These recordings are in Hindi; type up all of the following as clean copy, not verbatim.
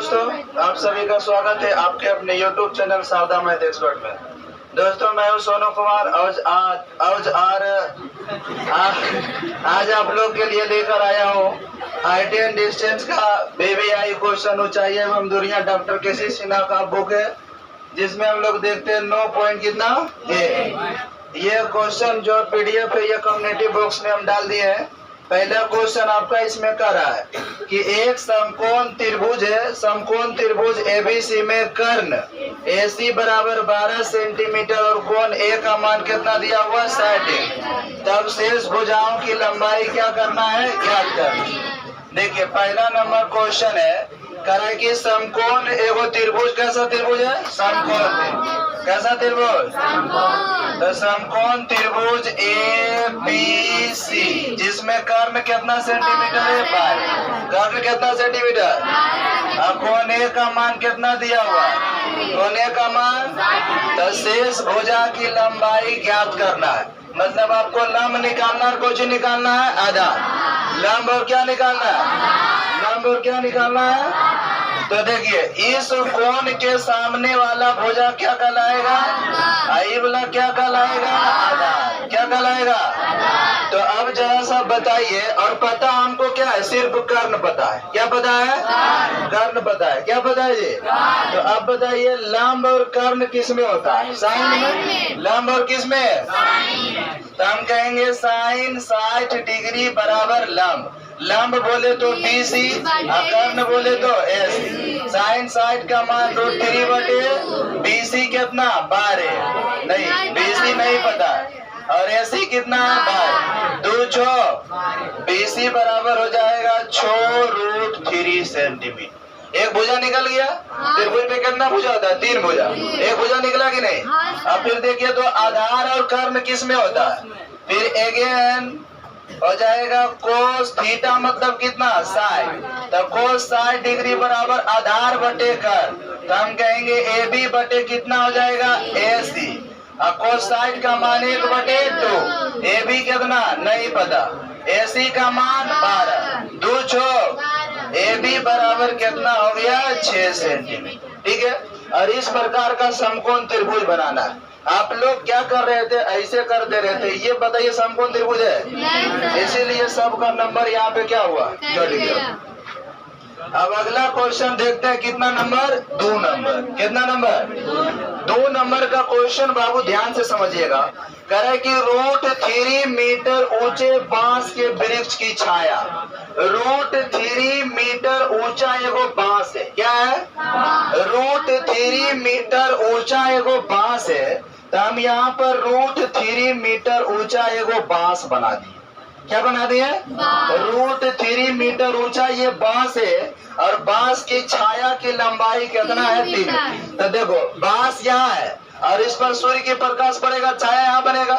दोस्तों, आप सभी का स्वागत है आपके अपने YouTube चैनल सावधान मैथ एक्सपर्ट में। दोस्तों, मैं हूं सोनू कुमार। आज आप लोग के लिए लेकर आया हूं हाइट एंड डिस्टेंस का BBI क्वेश्चन ऊंचाई एवं दूरियां डॉक्टर केसी सिन्हा का बुक है, जिसमें हम लोग देखते हैं 9 पॉइंट कितना ये क्वेश्चन जो PDF है ये कम्युनिटी बॉक्स में हम डाल दिए हैं। पहला क्वेश्चन आपका इसमें कर रहा है कि एक समकोण त्रिभुज है, समकोण त्रिभुज ABC में कर्ण AC बराबर 12 सेंटीमीटर और कोण A का मान कितना दिया हुआ 60। तब शेष भुजाओं की लंबाई क्या करना है, ज्ञात करना। देखिए, पहला नंबर क्वेश्चन है करा कि समकोण एगो त्रिभुज कैसा त्रिभुज है, समकोण कैसा त्रिभुज, तो समकोण त्रिभुज ABC जिसमें कर्ण कितना सेंटीमीटर है 12, कर्ण कितना सेंटीमीटर और कोण A का मान कितना दिया हुआ, कोण A का मान, तो शेष भुजा की लंबाई ज्ञात करना है। मतलब आपको लंब निकालना और कुछ निकालना है, आधार। लंब और क्या निकालना है, लंब और क्या निकालना है। तो देखिए, इस कोण के सामने वाला भुजा क्या कहलाएगा, आई वाला क्या कहलाएगा, आधार। क्या कहलाएगा। तो अब जरा सा बताइए, और पता हमको क्या है, सिर्फ कर्ण पता है। क्या पता है, कर्ण पता है। क्या पता है जी। तो अब बताइए, लंब और कर्ण किस में होता है, साइन में। लंब और किस में, तो हम कहेंगे साइन 60 डिग्री बराबर लंब। लंब बोले तो BC और कर्ण बोले तो AC। साइन 60 का मान √3 बटे BC कितना 12, नहीं BC नहीं पता, और AC कितना है 12, 2 6 BC बराबर हो जाएगा 6√3 सेंटीमीटर। एक भुजा निकल गया। त्रिभुज में कितना भुजा होता है, 3 भुजा। एक भुजा निकला कि नहीं। अब फिर देखिए, तो आधार और कर्ण किस में होता है। फिर अगेन हो जाएगा कोस थीटा, मतलब कितना 60। तो कोस 60 डिग्री बराबर आधार बटे कर्ण, तो हम कहेंगे AB बटे कितना हो जाएगा AC। और कोस 60 का मान 1 बटे 2, AB कितना नहीं पता, AC का मान 12, 2 6 AB बराबर कितना हो गया 6 सेंटीमीटर। ठीक है। और इस प्रकार का समकोण त्रिभुज बनाना है। आप लोग क्या कर रहे थे, ऐसे करते रहते। ये बताइए समकोण त्रिभुज है, इसीलिए सबका नंबर यहाँ पे क्या हुआ, चढ़ गया। अब अगला क्वेश्चन देखते हैं, कितना नंबर, 2 नंबर। कितना नंबर, 2 नंबर का क्वेश्चन बाबू ध्यान से समझिएगा। करे कि √3 मीटर ऊंचे बांस के वृक्ष की छाया, √3 मीटर ऊंचा एगो बांस है। क्या है, √3 मीटर ऊंचा एगो बांस है। तो हम यहाँ पर √3 मीटर ऊंचा एगो बांस बना दिए। क्या बना दिए, √3 मीटर ऊंचा ये बांस है, और बांस की छाया की लंबाई कितना है 3। तो देखो, बांस यहाँ है और इस पर सूर्य की प्रकाश पड़ेगा, छाया यहाँ बनेगा।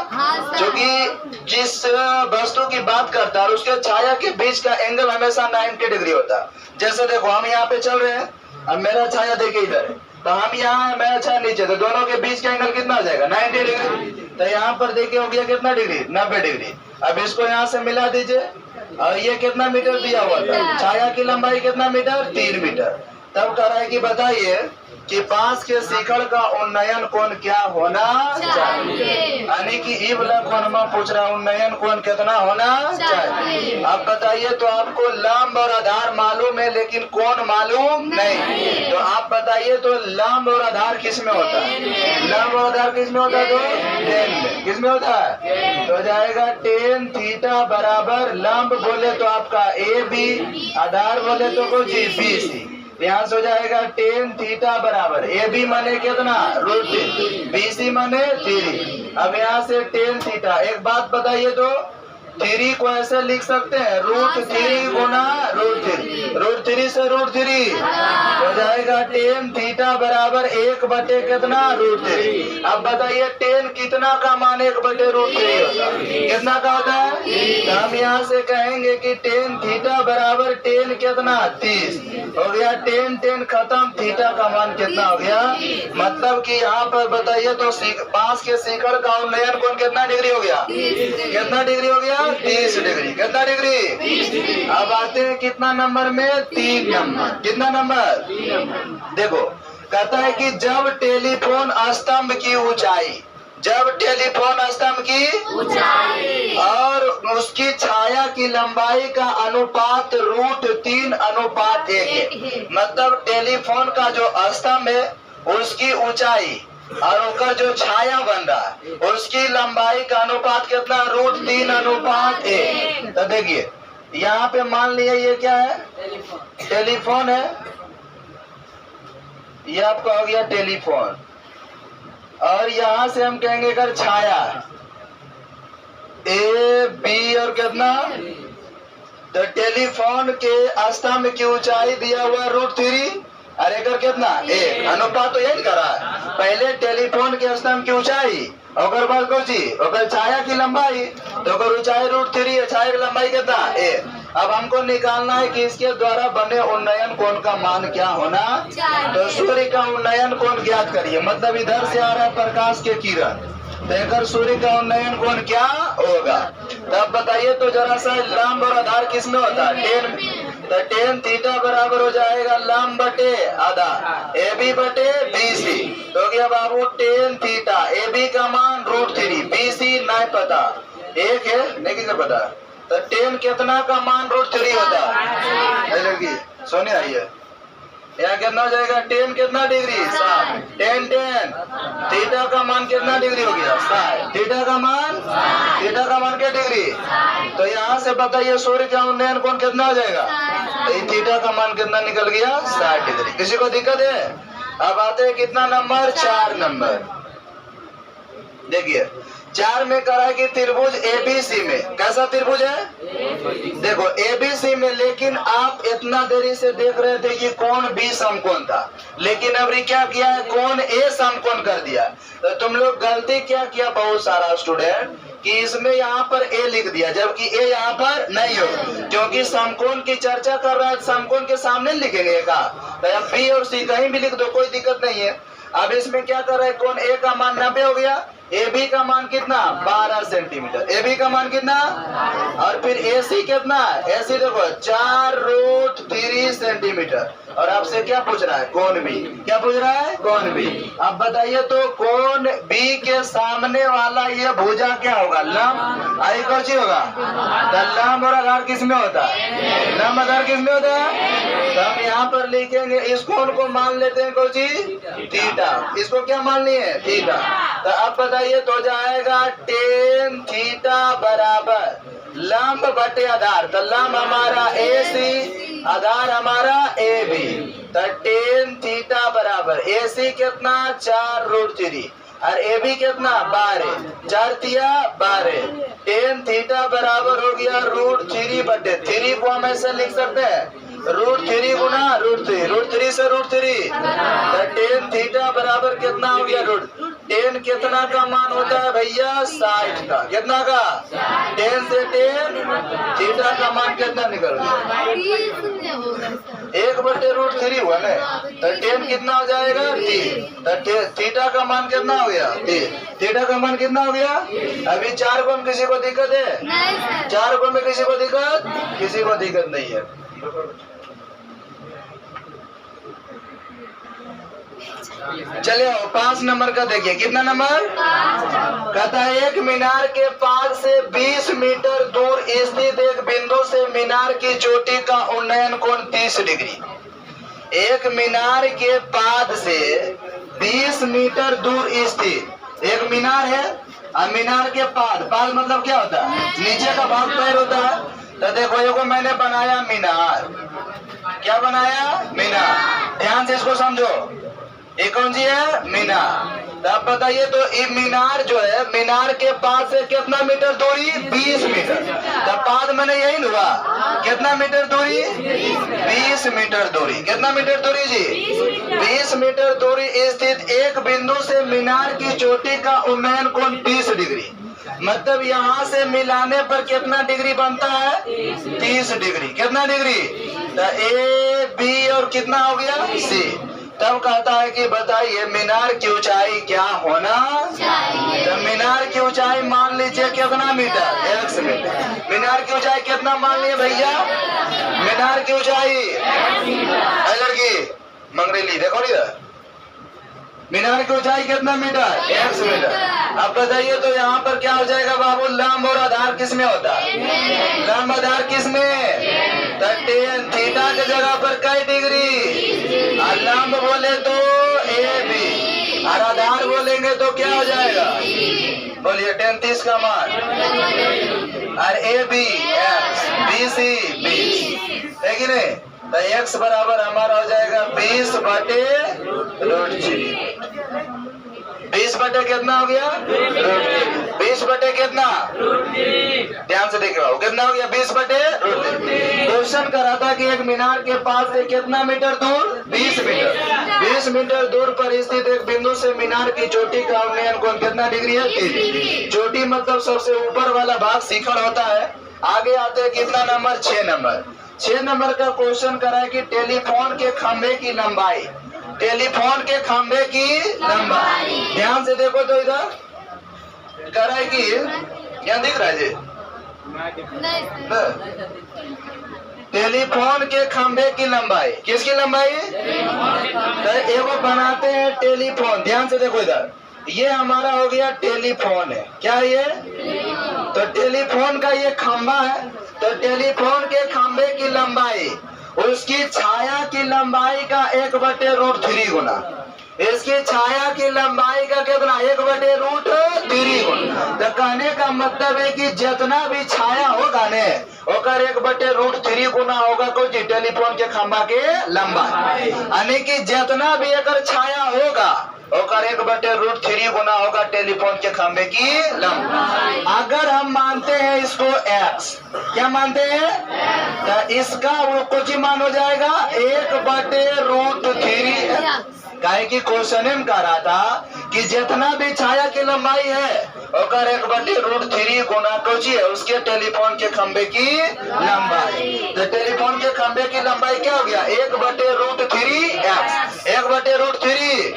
क्योंकि जिस वस्तु की बात करता है उसके छाया के बीच का एंगल हमेशा 90 डिग्री होता है। जैसे देखो, हम यहाँ पे चल रहे हैं, अब मेरा छाया देखिए इधर है, तो हम यहाँ है, मेरा छाया नीचे, तो दोनों के बीच का एंगल कितना हो जाएगा 90 डिग्री। तो यहाँ पर देखिए हो गया कितना डिग्री, 90 डिग्री। अब इसको यहाँ से मिला दीजिए, और ये कितना मीटर दिया हुआ था, छाया की लंबाई कितना मीटर, 3 मीटर। तब कह रहा है कि बताइए कि बांस के शिखर का उन्नयन कोण क्या होना चाहिए, यानी कि ई वाला कोण में पूछ रहा, उन्नयन कोण कितना होना चाहिए। अब बताइए, तो आपको लंब और आधार मालूम है लेकिन कोण मालूम नहीं। तो आप बताइए, तो लंब और आधार किस में होता है, लंब और आधार किस में होता है, तो tan में। किस में होता है, तो जाएगा tan थीटा बराबर लंब बोले तो आपका AB, आधार बोले तो कुछ BC। यहाँ से हो जाएगा tan थीटा बराबर AB माने कितना √3, BC माने 3। अब यहाँ से tan थीटा, एक बात बताइए, तो 3 को ऐसे लिख सकते हैं, √3 गुना √3, √3 से √3 हो जाएगा tan थीटा बराबर 1 बटे कितना √3। अब बताइए tan कितना का मान 1 बटे √3 होता है, कितना का होता है। तो हम यहाँ से कहेंगे कि tan थीटा बराबर tan कितना 30 हो गया। tan खत्म, थीटा का मान कितना हो गया। मतलब कि यहाँ पर बताइए, तो बांस के शिखर का उन्नयन कोण कितना डिग्री हो गया, कितना डिग्री हो गया 30 डिग्री। कितना डिग्री। अब आते हैं कितना नंबर में, 3 नंबर। कितना नंबर, देखो, कहता है कि जब टेलीफोन स्तंभ की ऊंचाई, जब टेलीफोन स्तंभ की ऊंचाई और उसकी छाया की लंबाई का अनुपात √3:1 है। मतलब टेलीफोन का जो स्तंभ है उसकी ऊंचाई और उसका जो छाया बन रहा है उसकी लंबाई का अनुपात कितना, √3:1। तो देखिए यहाँ पे मान लिया ये क्या है, टेलीफोन है, ये आपका हो गया टेलीफोन, और यहां से हम कहेंगे अगर छाया ए बी और कितना, तो टेलीफोन के स्तंभ की ऊंचाई दिया हुआ √3 और एकर कितना 1, अनुपात तो यही करा है। पहले टेलीफोन के स्तंभ की ऊंचाई और बाद कौची और छाया की लंबाई, तो अगर ऊंचाई √3 है, छाया की लंबाई कितना 1। अब हमको निकालना है कि इसके द्वारा बने उन्नयन कोण का मान क्या होना, तो सूर्य का उन्नयन कोण ज्ञात करिए। मतलब इधर से आ रहा है प्रकाश के किरण, देखकर सूर्य का उन्नयन कोण क्या होगा। तब बताइए तो जरा सा, लंब और आधार किसमें होता है, तो tan थीटा बराबर हो जाएगा लंब बटे आधार AB बटे BC। तो क्या बाबू, tan थीटा AB का मान √3, BC नहीं पता, एक है नहीं किसे पता, तो tan कितना का मान √3 होता है लड़की, सोने आइए यहाँ कितना हो जाएगा, tan कितना डिग्री 60, tan थीटा का मान कितना डिग्री हो गया 60, थीटा का मान क्या डिग्री, तो यहाँ से बताइए सूर्य का उन्नयन कोण कितना हो जाएगा, तो थीटा का मान कितना निकल गया 60 डिग्री। किसी को दिक्कत है? अब आते हैं कितना नंबर, 4 नंबर। देखिए 4 में करा है कि त्रिभुज ABC में, कैसा त्रिभुज है, देखो ABC में, लेकिन आप इतना देरी से देख रहे थे कि कोण B समकोण था, लेकिन अभी क्या किया है, कोण A समकोण कर दिया। तो तुम लोग गलती क्या किया बहुत सारा स्टूडेंट, कि इसमें यहाँ पर A लिख दिया जबकि A यहाँ पर नहीं हो, क्योंकि समकोण की चर्चा कर रहा है, समकोण के सामने लिखेंगे का, तो B और C कहीं भी लिख दो, कोई दिक्कत नहीं है। अब इसमें क्या कर रहा है, कोण A का मान 90 हो गया, AB का मान कितना 12 सेंटीमीटर, AB का मान कितना, और फिर AC कितना, AC देखो 4√3 सेंटीमीटर, और आपसे क्या पूछ रहा है, कोण B, क्या पूछ रहा है, कोण B। अब बताइए तो कोण B के सामने वाला ये भुजा क्या होगा, लंब, आई कौन होगा, तो लंब और आधार किसमें होता है, लंब आधार किसमें होता है, तो हम यहाँ पर लिखेंगे इस कोण को मान लेते हैं कौन सी, थीटा, इसको क्या मान लिए, थीटा। तो अब बताइए तो जाएगा tan थीटा बराबर लंब बटे आधार, तो लंब हमारा AC, आधार हमारा AB, तो tan थीटा बराबर AC कितना 4√3 और AB कितना 12, 4 तिया 12, tan थीटा बराबर हो गया √3 बटे 3 को हम ऐसे लिख सकते हैं √3 गुना √3 से √3, तो tan थीटा बराबर कितना हो गया, tan कितना का मान होता है भैया 60 का, कितना का, tan से tan थीटा का मान कितना निकल गया 1/√3 हुआ ना, तो tan कितना हो जाएगा 3, तो थीटा का मान कितना हो गया 3, थीटा का मान कितना हो गया। अभी 4 को हम किसी को दिक्कत है, 4 को में किसी को दिक्कत नहीं है। चलिए 5 नंबर का देखिए, कितना नंबर, कहता है एक मीनार के पाद से 20 मीटर दूर स्थित एक बिंदु से मीनार की चोटी का उन्नयन कोण 30 डिग्री। एक मीनार के पाद से 20 मीटर दूर स्थित एक मीनार है, और मीनार के पाद मतलब क्या होता है, नीचे का भाग पैर होता है। तो देखो ये को मैंने बनाया मीनार, क्या बनाया, मीनार, ध्यान से इसको समझो, ये कौन सी है, मीनार। तो आप बताइए तो ये मीनार जो है, मीनार के पास से कितना मीटर दूरी, 20 मीटर, तो पाद मैंने यही हुआ, कितना मीटर दूरी, 20 मीटर दूरी, कितना मीटर दूरी जी, 20 मीटर दूरी स्थित एक बिंदु से मीनार की चोटी का उन्नयन कोण 30 डिग्री। मतलब यहाँ से मिलाने पर कितना डिग्री बनता है, 30 डिग्री, कितना डिग्री, तो A B और कितना हो गया C। तब कहता है कि बताइए मीनार की ऊंचाई क्या होना चाहिए, तो मीनार की ऊंचाई मान लीजिए कितना मीटर, 1 मीटर। मीनार की ऊंचाई कितना मान लिए भैया, मीनार की ऊंचाई, लड़की मंगरेली देखो इधर, मीनार की ऊंचाई कितना मीटर? 100 मीटर। अब बताइए तो यहाँ पर क्या हो जाएगा बाबू? लंब और आधार किस में होता है? लंब आधार किस में? तो tan थीटा की जगह पर कई डिग्री? और लंब बोले तो ए बी, और आधार बोलेंगे तो क्या हो जाएगा? बोलिए tan 30 का मान, और A B X, B C 20 है कि नहीं? तो x बराबर हमारा हो जाएगा 20 बटे √3। 20 बटे कितना हो गया? √3। 20 बटे कितना? ध्यान से देखिए बाबू, कितना हो गया? 20 बटे √3। क्वेश्चन करा था कि एक मीनार के पास से कितना मीटर दूर? 20 मीटर। 20 मीटर दूर पर स्थित एक बिंदु से मीनार की चोटी का उन्नयन कोण कितना डिग्री है? 30 डिग्री। चोटी मतलब सबसे ऊपर वाला भाग शिखर होता है। आगे आते हैं कितना नंबर? 6 नंबर। 6 नंबर का क्वेश्चन करा है कि टेलीफोन के खंभे की लंबाई, टेलीफोन के खंभे की लंबाई, ध्यान से देखो तो इधर करा है कि यहाँ दिख रहा है जी, टेलीफोन के खंभे की लंबाई, किसकी लंबाई? तो एगो बनाते हैं टेलीफोन, ध्यान से देखो इधर, ये हमारा हो गया टेलीफोन है, क्या है ये? तो टेलीफोन का ये खंभा है, तो टेलीफोन के खंभे की लंबाई उसकी छाया की लंबाई का 1/√3 गुना, इसकी छाया की लंबाई का कितना? 1/√3 गुना। तो कहने का मतलब है कि जितना भी छाया होगा ने ओकर 1/√3 गुना होगा कोई टेलीफोन के खंभा के लंबाई, यानी कि जितना भी अगर छाया होगा ओकर 1/√3 गुना होगा टेलीफोन के खंभे की लंबाई। अगर हम मानते हैं इसको x, क्या मानते हैं? तो इसका वो कुछ मान हो जाएगा 1/√3। काहे की क्वेश्चन कह रहा था कि जितना भी छाया की लंबाई है ओकर 1/√3 गुना कोची है उसके टेलीफोन के खंभे की लंबाई। तो टेलीफोन के खंभे की लंबाई क्या हो गया? 1/√3x, 1/√3।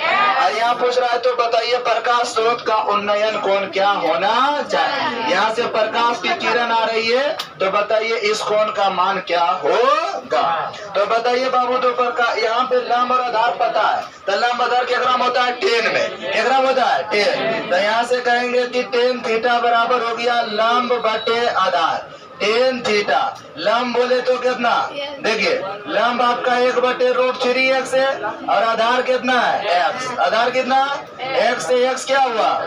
यहाँ पूछ रहा है तो बताइए प्रकाश स्रोत का उन्नयन कोण क्या होना चाहिए? यहाँ से प्रकाश की किरण आ रही है तो बताइए इस कोण का मान क्या होगा? तो बताइए बाबू, तो प्रकाश यहाँ पे लंब और आधार पता है, तो लंब आधार क्या ग्राम होता है? 10 में, क्या ग्राम होता है? 10। तो यहाँ से कहेंगे कि tan थीटा बराबर हो गया लंब बटे आधार। tan थीटा लंब बोले तो कितना? देखिए लंब आपका 1/√3x है और आधार कितना है? x। आधार कितना? x से x क्या हुआ?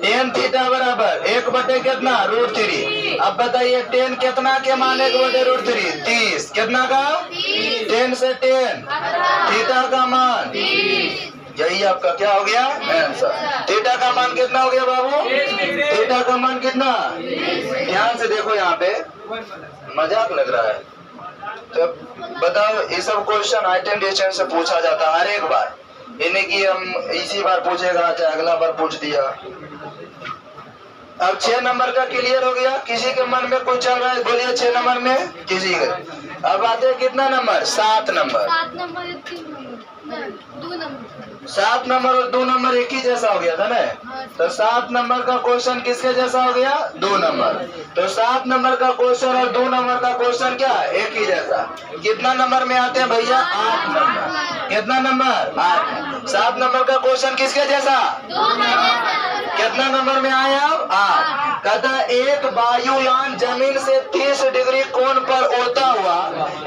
tan थीटा बराबर 1 बटे कितना? √3। अब बताइए tan कितना के मान 1/√3? 30। कितना का? 10 से tan थीटा का मान, यही आपका क्या हो गया? आंसर। थीटा का मान कितना हो गया बाबू? थीटा का मान कितना? ध्यान से देखो, यहाँ पे मजाक लग रहा है। तो बताओ, ये सब क्वेश्चन आइटम डिस्टेंस से पूछा जाता है हर एक बार, इन्हें की हम इसी बार पूछेगा चाहे अगला बार पूछ दिया। अब 6 नंबर का क्लियर हो गया। किसी के मन में कुछ चल रहा है? बोलिए 6 नंबर में किसी का। अब आते हैं कितना नंबर? 7 नंबर। 7 नंबर और 2 नंबर एक ही जैसा हो गया था ना? तो 7 नंबर का क्वेश्चन किसके जैसा हो गया? 2 नंबर। तो 7 नंबर का क्वेश्चन और 2 नंबर का क्वेश्चन क्या? एक ही जैसा। कितना नंबर में आते हैं भैया? 8 नंबर। कितना नंबर? 8। 7 नंबर का क्वेश्चन किसके जैसा? कितना नंबर में आया? 8। कहता एक वायुयान जमीन से 30 डिग्री कोण पर उड़ता हुआ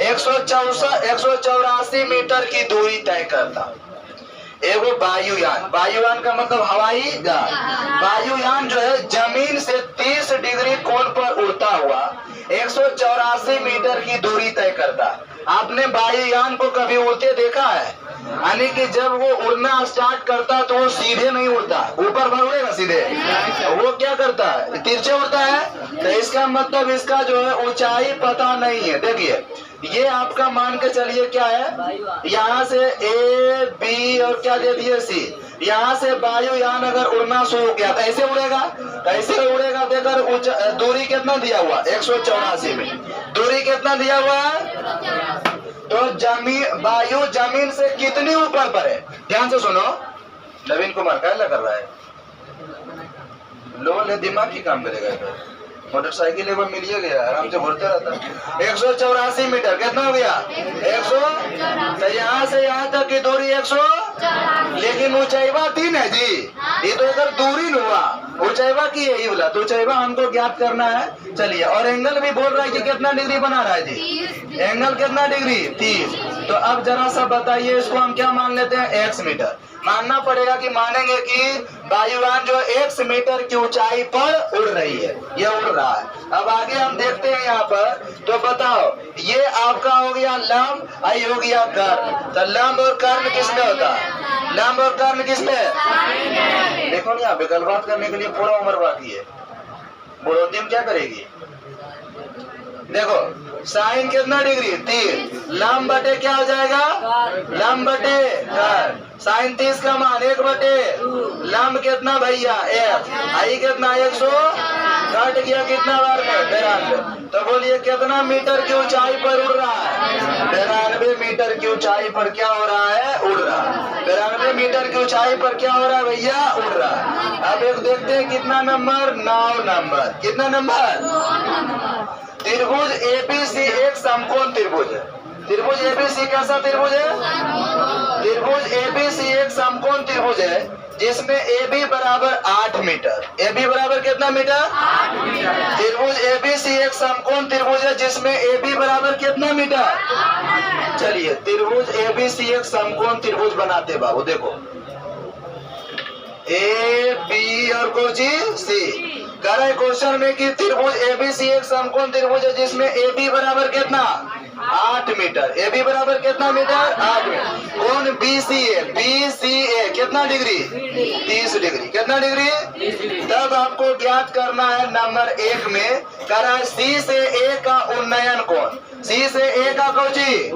184 मीटर की दूरी तय करता। एगो वायुयान, वायुयान का मतलब हवाई जहाज। वायुयान जो है जमीन से 30 डिग्री कोण पर उड़ता हुआ 184 मीटर की दूरी तय करता। आपने वायुयान को कभी उड़ते देखा है? यानी कि जब वो उड़ना स्टार्ट करता तो वो सीधे नहीं उड़ता, ऊपर भर उड़ेगा सीधे, वो क्या करता है? तिरछे उड़ता है। तो इसका मतलब इसका जो है ऊंचाई पता नहीं है। देखिए ये आपका मान के चलिए क्या है, यहाँ से A B और क्या दे दिए C, यहाँ से वायुयान अगर उड़ना शुरू किया तो ऐसे उड़ेगा, कैसे उड़ेगा? देखकर दूरी कितना दिया हुआ? 184 में दूरी कितना दिया हुआ है? तो वायु जमीन से कितनी ऊपर पर है? ध्यान से सुनो, नवीन कुमार क्या कर रहा है? लो ले, दिमाग की काम करेगा। मोटरसाइकिल एक बार मिलिए गया, आराम से घूरते रहता। 184 मीटर कितना हो गया? 100। तो यहाँ से यहाँ तक की दूरी 100, लेकिन ऊंचाईवा 3 है जी। ये तो इधर दूरी न हुआ, ऊंचाईवा की है ये बोला, तो ऊंचाईवा हमको ज्ञात करना है। चलिए, और एंगल भी बोल रहा है कि कितना डिग्री बना रहा है जी? एंगल कितना डिग्री? 30। तो अब जरा सा बताइए, इसको हम क्या मान लेते हैं? x मीटर मानना पड़ेगा। कि मानेंगे कि वायुयान जो x मीटर की ऊंचाई पर उड़ रही है, ये उड़ रहा है। अब आगे हम देखते हैं यहाँ पर, तो बताओ ये आपका हो गया लंब, आई हो गया कर्ण। तो लंब और कर्ण किसमें होता है? लंब और कर्ण किसमें? देखो ना, विकल्प बात करने के लिए पूरा उम्र बाकी है। बुढ़ोती में क्या करेगी? देखो साइन कितना डिग्री? 30। लंब बटे क्या हो जाएगा? लंब बटे कर्ण। साइन 30 का मान 1 बटे लंब कितना भैया? 1। आई कितना? 100। कट गया कितना बार में? 92। तो बोलिए कितना मीटर की ऊंचाई पर उड़ रहा है? 92 मीटर की ऊंचाई पर क्या हो रहा है? उड़ रहा है। 92 मीटर की ऊंचाई पर क्या हो रहा है भैया? उड़ रहा है। अब एक देखते हैं कितना नंबर? 9 नंबर। कितना नंबर? त्रिभुज एबीसी एक समकोण त्रिभुज है। त्रिभुज एबीसी कैसा त्रिभुज है? त्रिभुज एबीसी एक समकोण त्रिभुज है जिसमें AB बराबर 8 मीटर। AB बराबर कितना मीटर? 8 मीटर। त्रिभुज एबीसी एक समकोण त्रिभुज है जिसमें AB बराबर कितना मीटर? चलिए, त्रिभुज एबीसी एक समकोण त्रिभुज बनाते बाबू। देखो ए बी और कोची सी कह रहे क्वेश्चन में कि त्रिभुज एबीसी एक समकोण त्रिभुज है जिसमें AB बराबर कितना? 8 मीटर। AB बराबर कितना मीटर? 8 मीटर। कौन? BCA। BCA कितना डिग्री? 30 डिग्री। कितना डिग्री? तब आपको ज्ञात करना है नंबर 1 में कह रहा है C से A का उन्नयन कोण। C से A का कोची?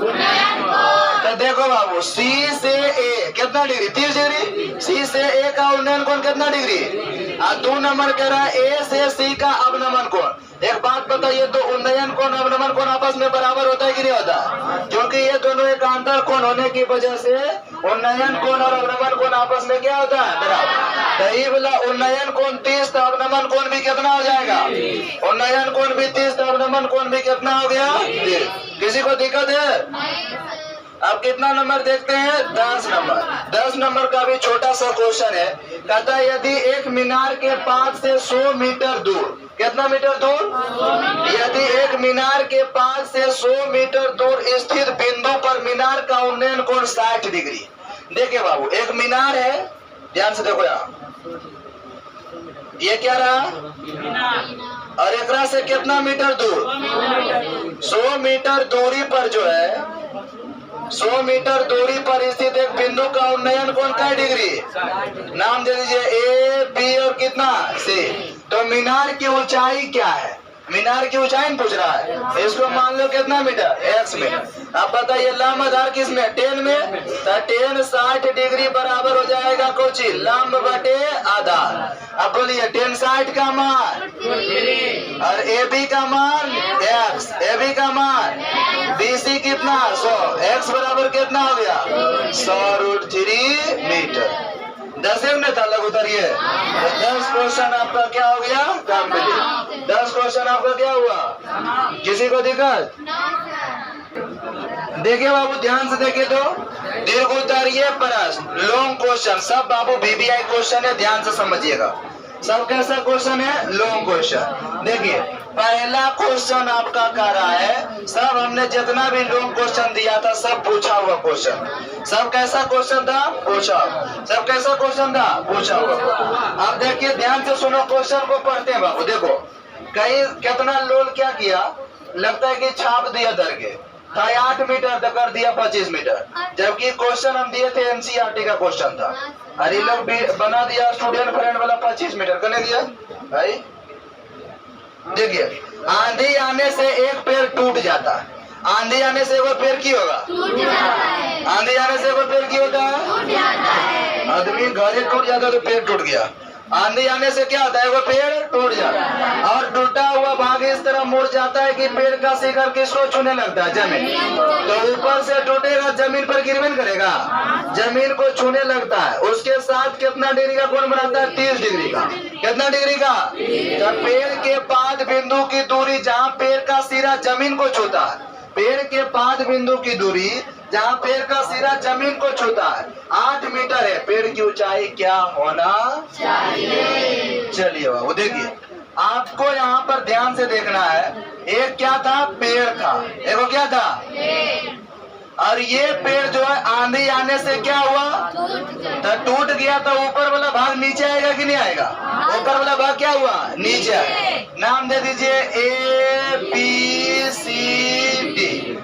तो देखो बाबू, C से A कितना डिग्री? 30 डिग्री। C से A का उन्नयन कोण कितना डिग्री? 2 नंबर कह रहा है A से C का अवनमन कोण। एक बात बताइए, तो उन्नयन कोण अवनमन कोण आपस में बराबर होता है कि नहीं होता? क्योंकि ये दोनों एकांतर कोण होने की वजह से उन्नयन कोण और अवनमन कोण आपस में क्या होता है? बराबर। तो ये बोला उन्नयन कोण 30, तो अवनमन कोण भी कितना हो जाएगा? उन्नयन कोण भी 30, तो अवनमन कोण भी कितना हो गया? 30। किसी को दिक्कत है? अब कितना नंबर देखते हैं? 10 नंबर। 10 नंबर का भी छोटा सा क्वेश्चन है। कहता है यदि एक मीनार के पास से 100 मीटर दूर, कितना मीटर दूर? यदि एक मीनार के पास से 100 मीटर दूर स्थित बिंदु पर मीनार का उन्नयन कोण 60 डिग्री। देखिए बाबू, एक मीनार है, ध्यान से देखो यहाँ, ये क्या रहा? और एकरा से कितना मीटर दूर? 100 मीटर दूरी पर जो है, 100 मीटर दूरी पर स्थित एक बिंदु का उन्नयन कोण क्या डिग्री? नाम दे दीजिए ए, बी और कितना? सी। तो मीनार की ऊंचाई क्या है? मीनार की ऊंचाई पूछ रहा है। इसको मान लो कितना मीटर? x metre. अब बताइए लंब आधार किसमें? 10 में। तो 10 60 डिग्री बराबर हो जाएगा कोची? लंब बटे आधार। अब बोलिए 10 60 का मान और AB का मान x, AB का मान BC कितना? 100। x बराबर कितना हो गया? 100√3 मीटर। 10 में था लग उतरिए। तो 10 क्वेश्चन आपका क्या हो गया? कंप्लीट। 10 क्वेश्चन आपका क्या हुआ? किसी को दिक्कत? देखिए बाबू, ध्यान से देखिए तो दीर्घ उत्तरीय प्रश्न, लॉन्ग क्वेश्चन, सब बाबू VBI क्वेश्चन है, ध्यान से समझिएगा। सब कैसा क्वेश्चन है? Long question. देखिए पहला क्वेश्चन आपका कह रहा है, सब हमने जितना भी लॉन्ग क्वेश्चन दिया था सब पूछा हुआ क्वेश्चन। सब कैसा क्वेश्चन था? पूछा। सब कैसा क्वेश्चन था? पूछा हुआ। अब देखिए ध्यान से सुनो, क्वेश्चन को पढ़ते हैं बाबू। देखो कहीं कितना लोल क्या किया, लगता है कि छाप दिया दर के था 8 मीटर तक कर दिया 25 मीटर, जबकि क्वेश्चन हम दिए थे NCERT का क्वेश्चन था। अरे लोग बना दिया स्टूडेंट फ्रेंड वाला 25 मीटर करने दिया भाई। देखिए आंधी आने से एक पेड़ टूट जाता है। आंधी आने से एक पेड़ की होगा? आंधी आने से एक पेड़ की होता है? आदमी घर टूट जाता है तो पेड़ टूट गया। आंधी आने से क्या होता है, वो पेड़ टूट जाता है और टूटा हुआ भाग इस तरह मुड़ जाता है कि पेड़ का शिखर किसको छूने लगता है, जमीन। तो ऊपर से टूटेगा, जमीन पर गिरवन करेगा, जमीन को छूने लगता है। उसके साथ कितना डिग्री का कोण बनाता है, 30 डिग्री का। कितना डिग्री का? तो पेड़ के पाद बिंदु की दूरी जहाँ पेड़ का सिरा जमीन को छूता है, पेड़ के पाद बिंदु की दूरी जहाँ पेड़ का सिरा जमीन को छूता है 8 मीटर है। पेड़ की ऊंचाई क्या होना चाहिए? चलिए बाबू देखिए, आपको यहाँ पर ध्यान से देखना है। एक क्या था, पेड़ था। एक क्या था, और ये पेड़ जो है आंधी आने से क्या हुआ, तो टूट गया। तो ऊपर वाला भाग नीचे आएगा कि नहीं आएगा? ऊपर वाला भाग क्या हुआ, नीचे आएगा। नाम दे दीजिए ABCD,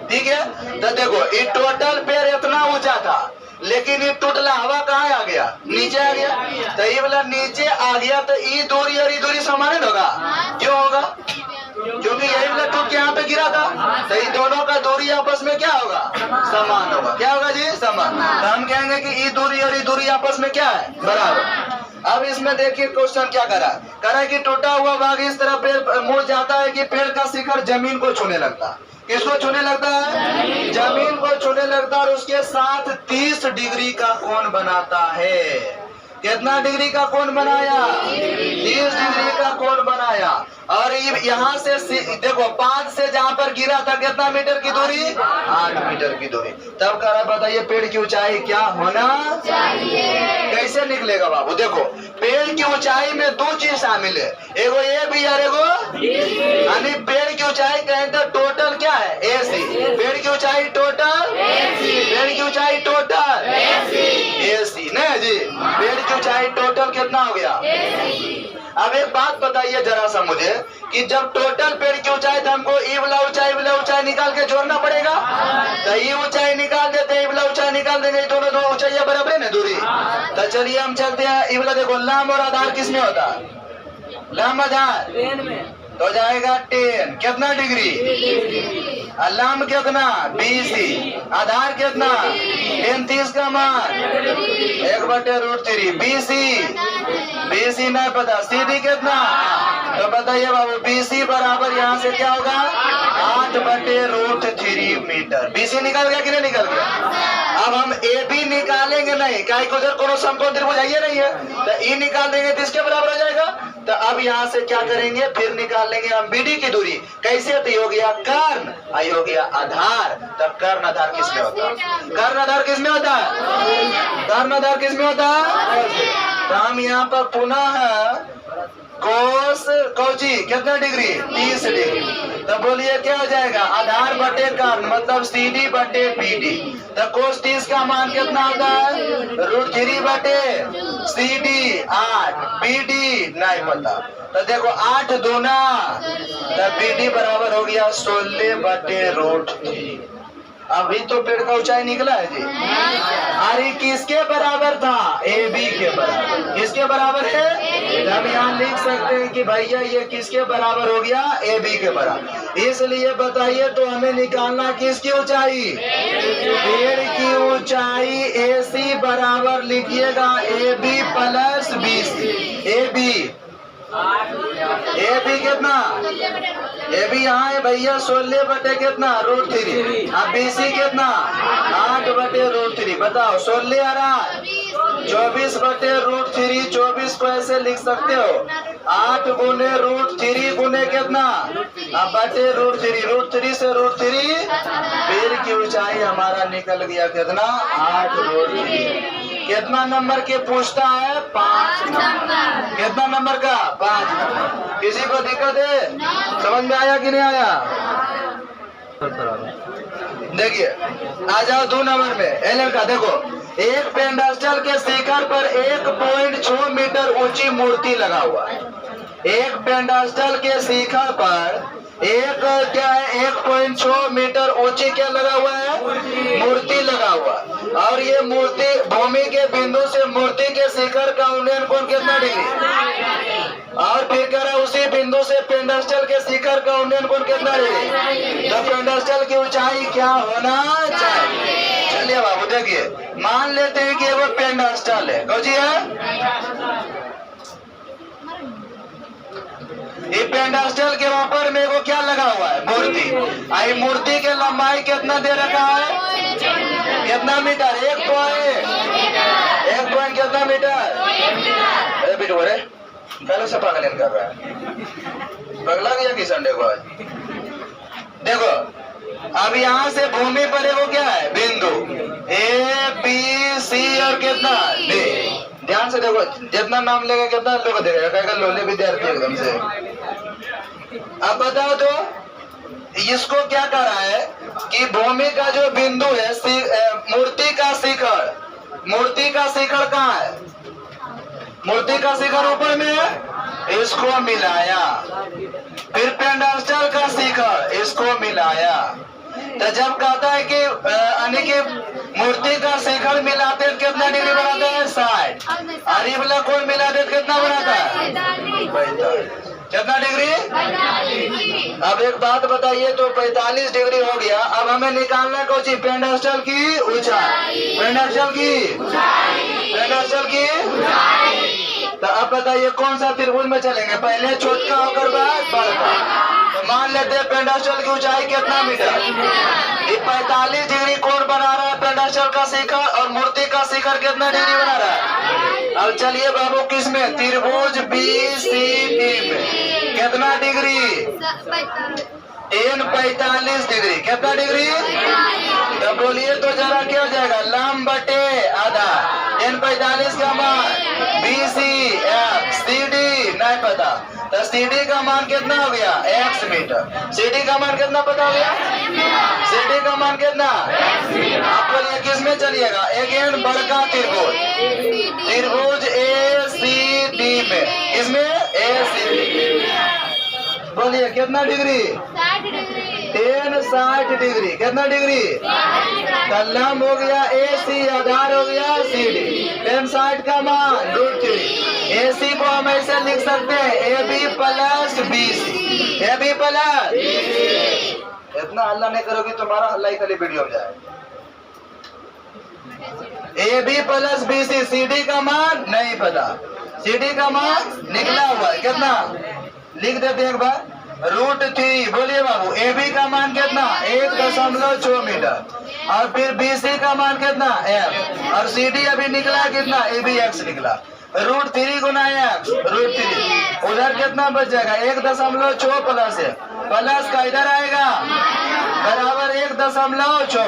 ठीक है। तो देखो ये टोटल पेड़ इतना ऊंचा था, लेकिन ये टूटला हवा कहाँ आ गया, नीचे आ गया। तो ये वाला नीचे आ गया, तो ये दूरी और ये दूरी समान होगा। क्यों होगा? क्योंकि यही वाला टूट के यहाँ पे गिरा था। तो ये दोनों का दूरी आपस में क्या होगा, समान होगा। क्या होगा जी, समान। तो हम कहेंगे कि ये दूरी और ये दूरी आपस में क्या है, बराबर। अब इसमें देखिए क्वेश्चन क्या करा कि टूटा हुआ भाग इस तरह पेड़ मुड़ जाता है कि पेड़ का शिखर जमीन को छूने लगता है। किसको छूने लगता है, जमीन को छूने लगता है। और उसके साथ 30 डिग्री का कोण बनाता है। कितना डिग्री का कोण बनाया, 30 डिग्री का कोण बनाया। और यहाँ से देखो, 5 से जहाँ पर गिरा था कितना मीटर की दूरी, 8 मीटर की दूरी। तब कह रहा, बताइए पेड़ की ऊंचाई क्या होना चाहिए? कैसे निकलेगा बाबू? देखो, पेड़ की ऊंचाई में 2 चीज शामिल है, एगो ए बी और एगो, यानी पेड़ की ऊंचाई कहें तो टोटल क्या है, AC। पेड़ की ऊंचाई टोटल, पेड़ की ऊंचाई टोटल AC नहीं जी। पेड़ की ऊंचाई टोटल कितना हो गया? अब एक बात बताइए जरा सा मुझे, कि जब टोटल पेड़ की ऊंचाई, तो हमको ये वाला ऊंचाई निकाल के जोड़ना पड़ेगा। तो ये ऊंचाई निकाल देते हैं, ये वाला ऊंचाई निकाल देंगे, दोनों दो ऊंचाइयां बराबर है ना दूरी। तो चलिए हम चलते हैं। ये वाला देखो, लंब और आधार किसमें होता है, लंब आधार तो जाएगा 10। कितना डिग्री, लंब कितना, BC। आधार कितना, 30 का मान 1/√3। BC नहीं पता, CD कितना, तो बताइए बाबू। BC बराबर यहाँ से क्या होगा, 8/√3 मीटर। BC निकल गया कि नहीं निकल गया? अब हम AB निकालेंगे नहीं, क्या उधर कोनो समकोण त्रिभुज है नहीं है, तो E निकाल देंगे तो इसके बराबर हो जाएगा। तो अब यहाँ से क्या करेंगे, फिर निकाल लेंगे हम BD की दूरी। कैसे? तो हो गया कर्ण, आई हो गया आधार। तब कर्ण आधार किसमें होता है, कर्ण आधार किसमें होता है, कर्ण आधार किसमें होता है? तो हम यहाँ पर पुनः कोस कौची कितना डिग्री, 30 डिग्री। तो बोलिए क्या हो जाएगा, आधार बटे कर्ण मतलब CD बटे BD। तो कोस 30 का मान कितना होता है, √3 बटे CD 8, BD नहीं पता। तो देखो 8 दूना, तो BD बराबर हो गया 16/√3। अभी तो पेड़ का ऊंचाई निकला है जी। अरे किसके बराबर था, AB के बराबर। किसके बराबर है, हम यहाँ लिख सकते हैं कि भैया ये किसके बराबर हो गया, AB के बराबर। इसलिए बताइए तो हमें निकालना किसकी ऊंचाई, पेड़ की ऊंचाई। AC बराबर लिखिएगा AB + BC। AB कितना, AB यहाँ है भैया 16 बटे कितना, √3। अब BC कितना, 8/√3। बताओ 16 आ रहा, 24/√3। 24 को ऐसे लिख सकते हो, 8 गुने √3 गुने कितना, अब बटे √3 से √3। पेड़ की ऊंचाई हमारा निकल गया कितना, 8/√3। कितना नंबर के पूछता है, 5 नंबर। कितना नंबर का, 5 नंबर। किसी को दिक्कत है, समझ में आया कि नहीं आया? देखिए आ जाओ 2 नंबर में। एल का देखो, एक पेंडास्टल के शिखर पर 1.6 मीटर ऊंची मूर्ति लगा हुआ है। एक पेंडास्टल के शिखर पर एक क्या है, 1.6 मीटर ऊंची क्या लगा हुआ है, मूर्ति लगा हुआ। और ये मूर्ति भूमि के बिंदु से मूर्ति के शिखर का उन्नयन कोण कितना डिग्री, और फिर कह रहा उसी बिंदु से पेंडास्टल के शिखर का उन्नयन कोण कितना डिग्री। तो पेंडास्टल की ऊंचाई क्या होना चाहिए। चलिए बाबू देखिए, मान लेते हैं कि वो पेंडास्टल है, कौन सी है, ये पेंडास्टल के ऊपर में वो क्या लगा हुआ है? मूर्ति। आई मूर्ति के लंबाई कितना दे रखा है? कितना मीटर? 1 पॉइंट कितना मीटर? अरे बिटू रे पहले से पागल कर रहा है, पगला गया कि संडे को आज। देखो अब यहाँ से भूमि पर वो क्या है? बिंदु ए बी सी और कितना डी। ध्यान से देखो, जितना नाम लेगा कितना लोग देगा, कहेगा लोले विद्यार्थी एकदम से। अब बताओ तो इसको क्या कर रहा है कि भूमि का जो बिंदु है मूर्ति का शिखर, मूर्ति का शिखर कहाँ है? मूर्ति का शिखर ऊपर में है, इसको मिलाया। फिर पेंडास्टल का शिखर, इसको मिलाया। तो जब कहता है कि यानी कि मूर्ति का शिखर मिलाते हैं कितना डिग्री बनाता है? 60। और ये वाला कोण मिलाते कितना बनाता है? 45। कितना डिग्री? 45। अब एक बात बताइए, तो 45 डिग्री हो गया। अब हमें निकालना कौन सी? पेंडास्टल की ऊंचाई। पेंडास्टल की पेंडास्टल की। तो अब बताइए कौन सा त्रिभुज में चलेंगे? पहले छोटका होकर बाद बड़का। तो मान लेते हैं पेंडास्टल की ऊंचाई कितना मीटर? ये 45 डिग्री कोण बना रहा है पेंडास्टल का शिखर, और मूर्ति का शिखर कितना डिग्री बना रहा है? अब चलिए बाबू किस में? त्रिभुज BCD में कितना डिग्री? 45 डिग्री। कितना डिग्री? तो बोलिए तो जरा क्या हो जाएगा? लंब बटे आधा। 45 का मान BC X CD नहीं पता, तो CD का मान कितना हो गया? X metre. CD का मान कितना पता हो गया? CD का मान कितना? आप बोलिए किस में चलिएगा? अगेन बड़का त्रिभुज, त्रिभुज ACD में। इसमें ACD बोलिए कितना डिग्री? 60 डिग्री। कितना डिग्री? लंब हो गया AC, आधार हो गया CD। 60 का मान √3। AC को हम ऐसे लिख सकते हैं AB plus BC। AB plus इतना हल्ला नहीं करोगे तुम्हारा हल्ला ही खाली वीडियो में जाए। AB plus BC। CD का मान नहीं पता, CD का मान निकला हुआ है। कितना लिख देते हैं एक बार? √3। बोलिए बाबू AB का मान कितना? 1.6 मीटर। और फिर BC का मान कितना? F। और CD अभी निकला कितना? ABX निकला। √3 गुना X, √3। उधर कितना बच जाएगा? 1.6 प्लस है, प्लस का इधर आएगा बराबर 1.6।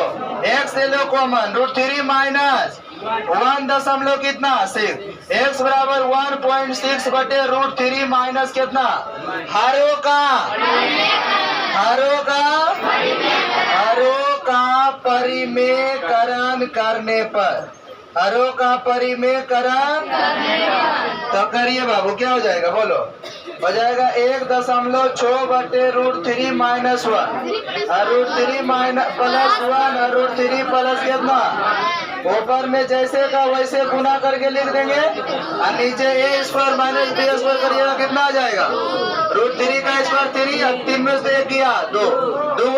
X से लो कॉमन, √3 माइनस 1 कितना? 6। X बराबर 1.6 बटे √3 माइनस कितना? हारो का परिमेयकरण करने पर, हरों का परिमेयकरण तो करिए बाबू, क्या हो जाएगा? बोलो। हो जाएगा 1.6 बटे √3 माइनस 1, और √3 माइनस प्लस 1, और √3 प्लस कितना? ऊपर में जैसे का वैसे गुना करके लिख देंगे, और नीचे A² माइनस B² करिएगा, कितना आ जाएगा? √3 का स्क्वायर 3, और 3 में से 1 किया 2, 2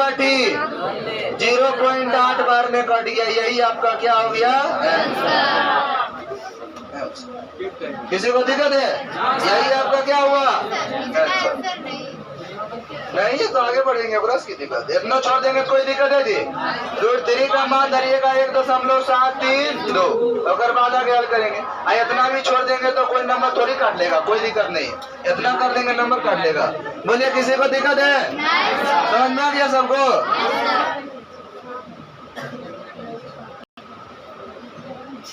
0.8 बार में कट गया। यही आपका क्या हो गया? किसी को दिक्कत है? यही आपका क्या हुआ? नहीं तो आगे बढ़ेंगे, ब्रश की दिक्कत। इतना छोड़ देंगे कोई दिक्कत है जी? √3 का मान धरिएगा 1.732, अगर बाद आगे हल करेंगे। इतना भी छोड़ देंगे तो कोई नंबर थोड़ी काट लेगा, कोई दिक्कत नहीं। इतना कर देंगे नंबर काट लेगा। बोलिए किसी को दिक्कत है? समझ में आ गया सबको?